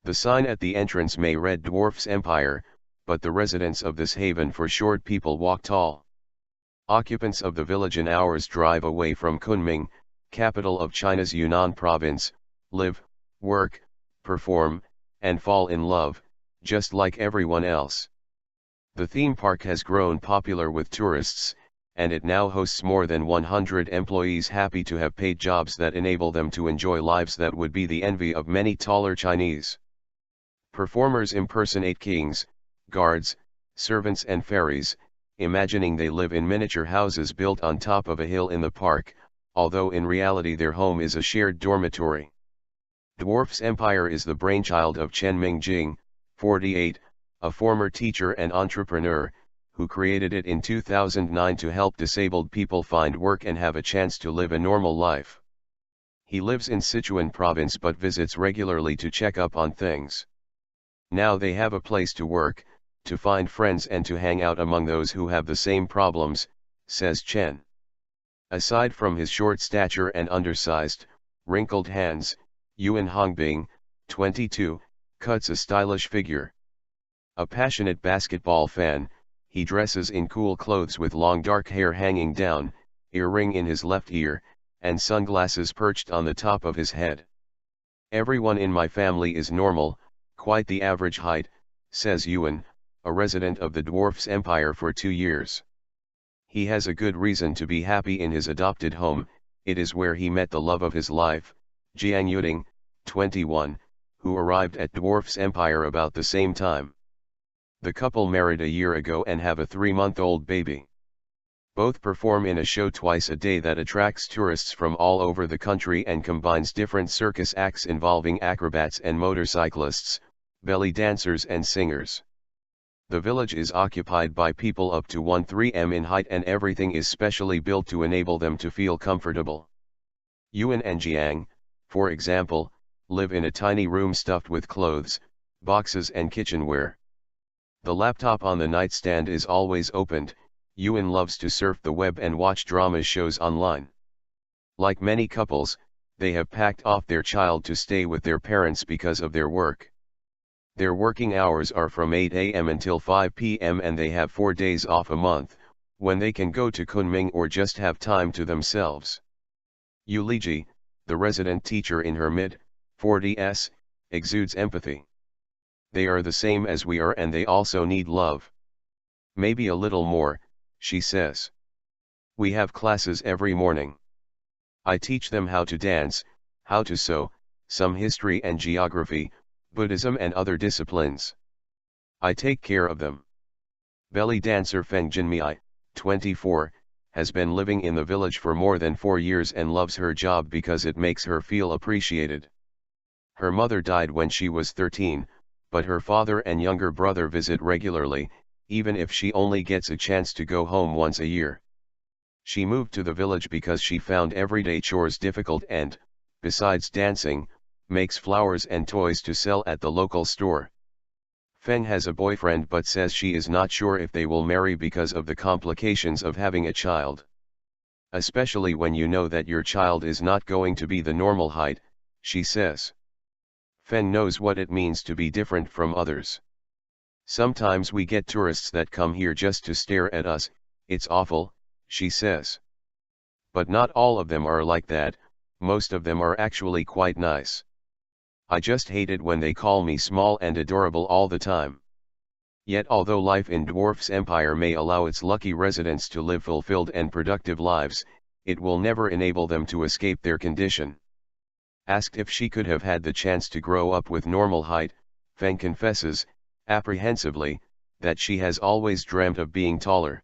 The sign at the entrance may read Dwarfs Empire, but the residents of this haven for short people walk tall. Occupants of the village an hour's drive away from Kunming, capital of China's Yunnan province, live, work, perform, and fall in love, just like everyone else. The theme park has grown popular with tourists, and it now hosts more than 100 employees happy to have paid jobs that enable them to enjoy lives that would be the envy of many taller Chinese. Performers impersonate kings, guards, servants and fairies, imagining they live in miniature houses built on top of a hill in the park, although in reality their home is a shared dormitory. Dwarfs Empire is the brainchild of Chen Mingjing, 48, a former teacher and entrepreneur, who created it in 2009 to help disabled people find work and have a chance to live a normal life. He lives in Sichuan province but visits regularly to check up on things. Now they have a place to work, to find friends and to hang out among those who have the same problems, says Chen. Aside from his short stature and undersized, wrinkled hands, Yuan Hongbing, 22, cuts a stylish figure. A passionate basketball fan, he dresses in cool clothes with long dark hair hanging down, earring in his left ear, and sunglasses perched on the top of his head. Everyone in my family is normal, quite the average height, says Yuan, a resident of the Dwarfs Empire for 2 years. He has a good reason to be happy in his adopted home, it is where he met the love of his life, Jiang Yuding, 21, who arrived at Dwarfs Empire about the same time. The couple married a year ago and have a 3-month-old baby. Both perform in a show twice a day that attracts tourists from all over the country and combines different circus acts involving acrobats and motorcyclists, belly dancers and singers. The village is occupied by people up to 13 m in height and everything is specially built to enable them to feel comfortable. Yuan and Jiang, for example, live in a tiny room stuffed with clothes, boxes and kitchenware. The laptop on the nightstand is always opened. Yuan loves to surf the web and watch drama shows online. Like many couples, they have packed off their child to stay with their parents because of their work. Their working hours are from 8 a.m. until 5 p.m. and they have 4 days off a month, when they can go to Kunming or just have time to themselves. Yu Liji, the resident teacher in her mid-40s, exudes empathy. They are the same as we are and they also need love. Maybe a little more, she says. We have classes every morning. I teach them how to dance, how to sew, some history and geography, Buddhism and other disciplines. I take care of them. Belly dancer Feng Jinmei, 24, has been living in the village for more than 4 years and loves her job because it makes her feel appreciated. Her mother died when she was 13, but her father and younger brother visit regularly, even if she only gets a chance to go home once a year. She moved to the village because she found everyday chores difficult and, besides dancing, makes flowers and toys to sell at the local store. Feng has a boyfriend but says she is not sure if they will marry because of the complications of having a child. Especially when you know that your child is not going to be the normal height, she says. Feng knows what it means to be different from others. Sometimes we get tourists that come here just to stare at us, it's awful, she says. But not all of them are like that, most of them are actually quite nice. I just hate it when they call me small and adorable all the time. Yet although life in Dwarfs Empire may allow its lucky residents to live fulfilled and productive lives, it will never enable them to escape their condition. Asked if she could have had the chance to grow up with normal height, Feng confesses, apprehensively, that she has always dreamt of being taller.